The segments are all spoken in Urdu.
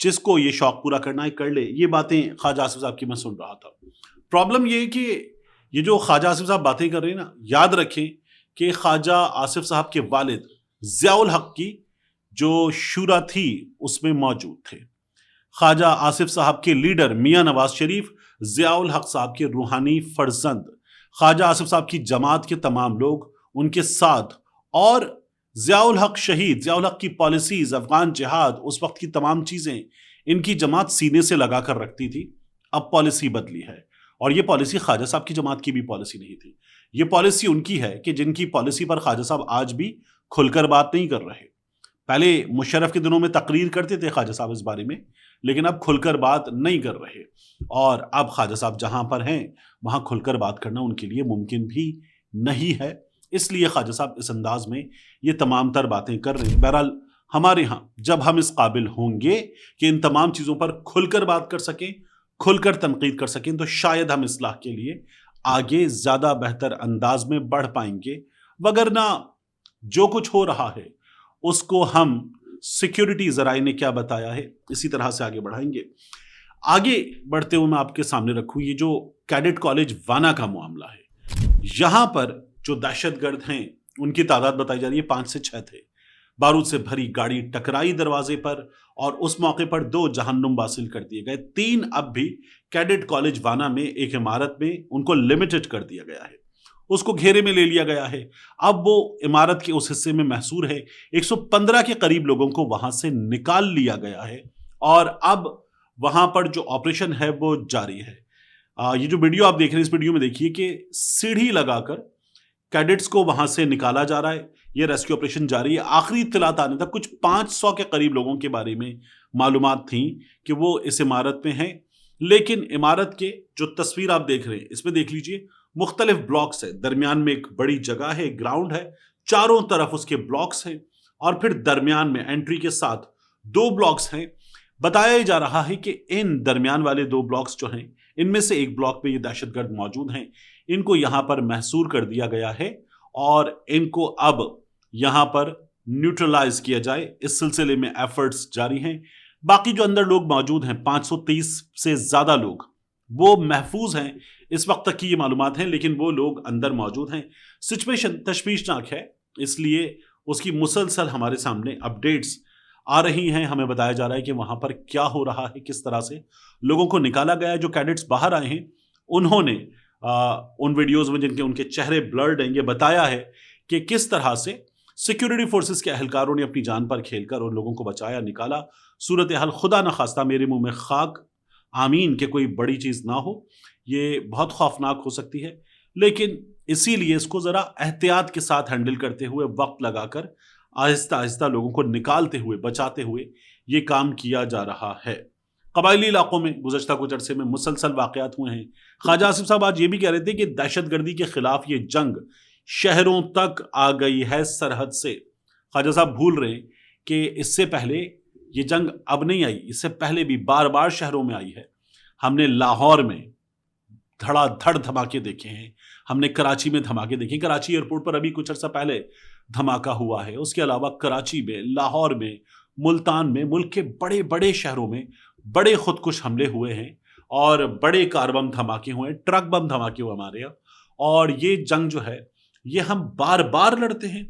جس کو یہ شوق پورا کرنا ہے کر لے. یہ باتیں خواجہ آصف صاحب کی میں سن رہا تھا. پرابلم یہ ہے کہ یہ جو خواجہ آصف صاحب باتیں کر رہے ہیں نا، یاد رکھیں کہ خواجہ آصف صاحب کے والد ضیاء الحق کی جو شورا تھی اس میں موجود تھے. خواجہ آصف صاحب کے لیڈر میاں نواز شریف ضیاء الحق صاحب کے روحانی فرزند، خواجہ آصف صاحب کی جماعت کے تمام لوگ ان کے ساتھ، اور ضیاء الحق شہید، ضیاء الحق کی پالیسیز، افغان جہاد، اس وقت کی تمام چیزیں ان کی جماعت سینے سے لگا کر رکھتی تھی. اب پالیسی بدلی ہے، اور یہ پالیسی خواجہ صاحب کی جماعت کی بھی پالیسی نہیں تھی. یہ پالیسی ان کی ہے کہ جن کی پالیسی پر خواجہ صاحب آج بھی کھل کر بات نہیں کر رہے. پہلے مشرف کے دنوں میں تقریر کرتے تھے خواجہ صاحب اس بارے میں، لیکن اب کھل کر بات نہیں کر رہے. اور اب خواجہ صاحب جہاں پر ہیں وہاں کھل کر بات کرنا ان کے لیے ممکن بھی نہیں ہے. اس لیے خواجہ صاحب اس انداز میں یہ تمام تر باتیں کر رہے ہیں. بہرحال ہمارے ہاں جب ہم اس قابل ہوں گے کہ ان تمام چیزوں پر کھل کر بات کر سکیں، کھل کر تنقید کر سکیں، تو شاید ہم اصلاح کے لیے آگے زیادہ بہتر انداز میں بڑھ پائیں گے. وگرنہ جو کچھ ہو رہا ہے اس کو ہم سیکیورٹی ذرائع نے کیا بتایا ہے اسی طرح سے آگے بڑھائیں گے. آگے بڑھتے ہوئے میں آپ کے سامنے رکھوں یہ جو کیڈٹ کالج وانا کا معاملہ ہے. یہاں پر جو دہشت گرد ہیں ان کی تعداد بتائی جا رہی ہے 5 سے 6 تھے. بارود سے بھری گاڑی ٹکرائی دروازے پر، اور اس موقع پر 2 جہنم واصل کر دیے گئے. 3 اب بھی کیڈٹ کالج وانا میں ایک عمارت میں ان کو لمیٹڈ کر دیا گیا ہے، اس کو گھیرے میں لے لیا گیا ہے. اب وہ عمارت کے اس حصے میں محصور ہے. 115 کے قریب لوگوں کو وہاں سے نکال لیا گیا ہے، اور اب وہاں پر جو آپریشن ہے وہ جاری ہے. یہ جو ویڈیو آپ دیکھ رہے ہیں اس ویڈیو میں دیکھیے کہ سیڑھی لگا کر کیڈٹس کو وہاں سے نکالا جا رہا ہے. یہ ریسکیو آپریشن جاری ہے. آخری اطلاعات آنے تک کچھ 500 کے قریب لوگوں کے بارے میں معلومات تھیں کہ وہ اس عمارت میں ہیں. لیکن عمارت کے جو تصویر آپ دیکھ رہے ہیں اس میں دیکھ لیجئے مختلف بلاکس ہیں. درمیان میں ایک بڑی جگہ ہے، گراؤنڈ ہے، چاروں طرف اس کے بلاکس ہیں، اور پھر درمیان میں انٹری کے ساتھ 2 بلاکس ہیں. بتایا جا رہا ہے کہ ان درمیان والے 2 بلاکس جو ہیں ان میں سے ایک بلاک پہ یہ دہشت گرد موجود ہیں. ان کو یہاں پر محصور کر دیا گیا ہے اور ان کو اب یہاں پر نیوٹرلائز کیا جائے. اس سلسلے میں ایفرٹس جاری ہیں. باقی جو اندر لوگ موجود ہیں 530 سے زیادہ لوگ وہ محفوظ ہیں. اس وقت تک کی یہ معلومات ہیں، لیکن وہ لوگ اندر موجود ہیں. سچویشن تشویشناک ہے، اس لیے اس کی مسلسل ہمارے سامنے اپڈیٹس آ رہی ہیں. ہمیں بتایا جا رہا ہے کہ وہاں پر کیا ہو رہا ہے، کس طرح سے لوگوں کو نکالا گیا ہے. جو کیڈٹس باہر آئے ہیں انہوں نے ان ویڈیوز میں جن کے ان کے چہرے بلرڈ ہیں یہ بتایا ہے کہ کس طرح سے سیکیورٹی فورسز کے اہلکاروں نے اپنی جان پر کھیل کر ان لوگوں کو بچایا، نکالا. صورتحال خدا نخواستہ میرے منہ میں خاک، آمین کہ کوئی بڑی چیز نہ ہو، یہ بہت خوفناک ہو سکتی ہے. لیکن اسی لیے اس کو ذرا احتیاط کے ساتھ ہینڈل کرتے ہوئے، وقت لگا کر آہستہ آہستہ لوگوں کو نکالتے ہوئے، بچاتے ہوئے یہ کام کیا جا رہا ہے. قبائلی علاقوں میں گزشتہ کچھ عرصے میں مسلسل واقعات ہوئے ہیں. خواجہ آصف صاحب آج یہ بھی کہہ رہے تھے کہ دہشت گردی کے خلاف یہ جنگ شہروں تک آ گئی ہے، سرحد سے. خواجہ صاحب بھول رہے ہیں کہ اس سے پہلے یہ جنگ اب نہیں آئی، اس سے پہلے بھی بار بار شہروں میں آئی ہے. ہم نے لاہور میں دھڑا دھڑ دھماکے دیکھے ہیں، ہم نے کراچی میں دھماکے دیکھے. کراچی ایئرپورٹ پر ابھی کچھ عرصہ پہلے دھماکہ ہوا ہے. اس کے علاوہ کراچی میں، لاہور میں، ملتان میں، ملک کے بڑے بڑے شہروں میں بڑے خودکش حملے ہوئے ہیں اور بڑے کار بم دھماکے ہوئے ہیں، ٹرک بم دھماکے ہوئے ہمارے یہاں. اور یہ جنگ جو ہے یہ ہم بار بار لڑتے ہیں،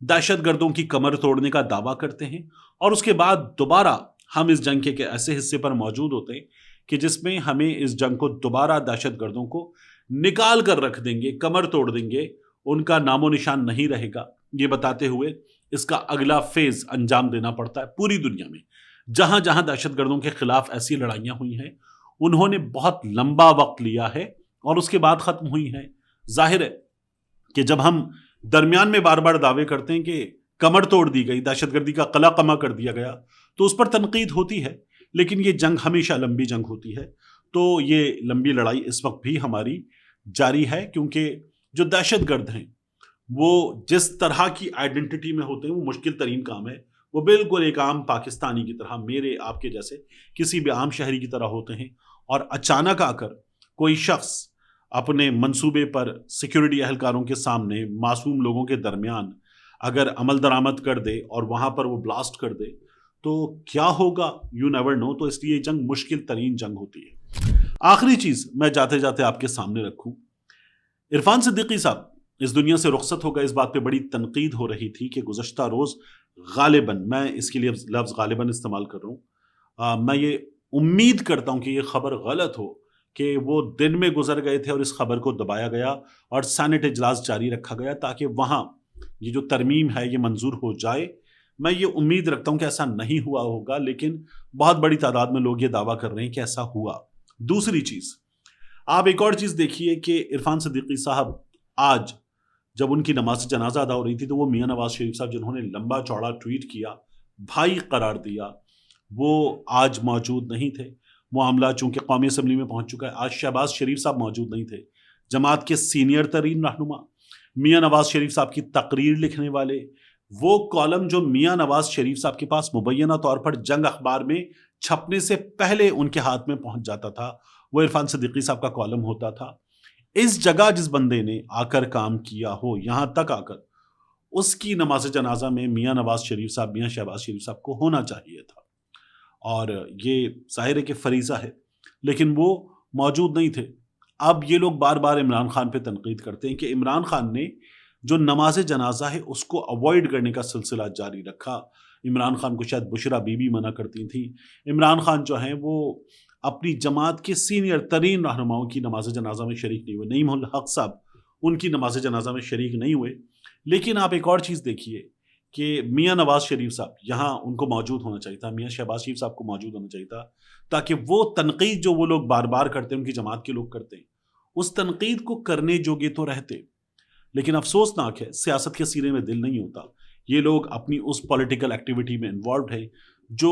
دہشت گردوں کی کمر توڑنے کا دعویٰ کرتے ہیں، اور اس کے بعد دوبارہ ہم اس جنگ کے ایسے حصے پر موجود ہوتے ہیں کہ جس میں ہمیں اس جنگ کو دوبارہ دہشت گردوں کو نکال کر رکھ دیں گے، کمر توڑ دیں گے، ان کا نام و نشان نہیں رہے گا. یہ بتاتے ہوئے اس کا اگلا فیز انجام دینا پڑتا ہے. پوری دنیا میں جہاں جہاں دہشت گردوں کے خلاف ایسی لڑائیاں ہوئی ہیں انہوں نے بہت لمبا وقت لیا ہے اور اس کے بعد ختم ہوئی ہیں. ظاہر ہے کہ جب ہم درمیان میں بار بار دعوے کرتے ہیں کہ کمر توڑ دی گئی، دہشت گردی کا قلعہ قمع کر دیا گیا، تو اس پر تنقید ہوتی ہے. لیکن یہ جنگ ہمیشہ لمبی جنگ ہوتی ہے. تو یہ لمبی لڑائی اس وقت بھی ہماری جاری ہے، کیونکہ جو دہشت گرد ہیں وہ جس طرح کی آئیڈینٹی میں ہوتے ہیں وہ مشکل ترین کام ہے. وہ بالکل ایک عام پاکستانی کی طرح، میرے آپ کے جیسے کسی بھی عام شہری کی طرح ہوتے ہیں، اور اچانک آ کر کوئی شخص اپنے منصوبے پر سیکیورٹی اہلکاروں کے سامنے معصوم لوگوں کے درمیان اگر عمل درآمد کر دے اور وہاں پر وہ بلاسٹ کر دے تو کیا ہوگا یو نیور نو. تو اس لیے یہ جنگ مشکل ترین جنگ ہوتی ہے. آخری چیز میں جاتے جاتے آپ کے سامنے رکھوں، عرفان صدیقی صاحب اس دنیا سے رخصت ہو گئے. اس بات پہ بڑی تنقید ہو رہی تھی کہ گزشتہ روز غالباً، میں اس کے لیے لفظ غالباً استعمال کر رہا ہوں، میں یہ امید کرتا ہوں کہ یہ خبر غلط ہو کہ وہ دن میں گزر گئے تھے اور اس خبر کو دبایا گیا اور سینٹ اجلاس جاری رکھا گیا تاکہ وہاں یہ جو ترمیم ہے یہ منظور ہو جائے. میں یہ امید رکھتا ہوں کہ ایسا نہیں ہوا ہوگا، لیکن بہت بڑی تعداد میں لوگ یہ دعویٰ کر رہے ہیں کہ ایسا ہوا. دوسری چیز، آپ ایک اور چیز دیکھیے کہ عرفان صدیقی صاحب آج جب ان کی نماز جنازہ ادا ہو رہی تھی تو وہ میاں نواز شریف صاحب جنہوں نے لمبا چوڑا ٹویٹ کیا، بھائی قرار دیا، وہ آج موجود نہیں تھے. معاملہ چونکہ قومی اسمبلی میں پہنچ چکا ہے. آج شہباز شریف صاحب موجود نہیں تھے، جماعت کے سینئر ترین رہنما، میاں نواز شریف صاحب کی تقریر لکھنے والے. وہ کالم جو میاں نواز شریف صاحب کے پاس مبینہ طور پر جنگ اخبار میں چھپنے سے پہلے ان کے ہاتھ میں پہنچ جاتا تھا، وہ عرفان صدیقی صاحب کا کالم ہوتا تھا. اس جگہ جس بندے نے آ کر کام کیا ہو، یہاں تک آ کر اس کی نماز جنازہ میں میاں نواز شریف صاحب، میاں شہباز شریف صاحب کو ہونا چاہیے تھا. اور یہ ظاہر ہے کہ فریضہ ہے، لیکن وہ موجود نہیں تھے. اب یہ لوگ بار بار عمران خان پہ تنقید کرتے ہیں کہ عمران خان نے جو نماز جنازہ ہے اس کو اوائڈ کرنے کا سلسلہ جاری رکھا. عمران خان کو شاید بشرا بی بی منع کرتی تھیں. عمران خان جو ہیں وہ اپنی جماعت کے سینئر ترین رہنماؤں کی نماز جنازہ میں شریک نہیں ہوئے. نعیم الحق صاحب ان کی نماز جنازہ میں شریک نہیں ہوئے. لیکن آپ ایک اور چیز دیکھیے کہ میاں نواز شریف صاحب یہاں ان کو موجود ہونا چاہیے تھا، میاں شہباز شریف صاحب کو موجود ہونا چاہیے تھا، تاکہ وہ تنقید جو وہ لوگ بار بار کرتے ہیں، ان کی جماعت کے لوگ کرتے ہیں، اس تنقید کو کرنے جوگے تو رہتے. لیکن افسوسناک ہے سیاست کے سینے میں دل نہیں ہوتا. یہ لوگ اپنی اس پولیٹیکل ایکٹیویٹی میں انوالوڈ ہیں جو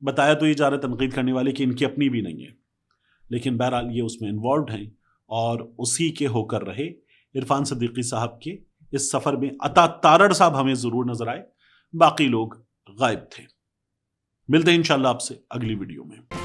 بتایا تو یہ جا رہا ہے تنقید کرنے والے کہ ان کی اپنی بھی نہیں ہے، لیکن بہرحال یہ اس میں انوالوڈ ہیں اور اسی کے ہو کر رہے. عرفان صدیقی صاحب کے اس سفر میں عطا تارڑ صاحب ہمیں ضرور نظر آئے، باقی لوگ غائب تھے. ملتے ہیں انشاءاللہ آپ سے اگلی ویڈیو میں.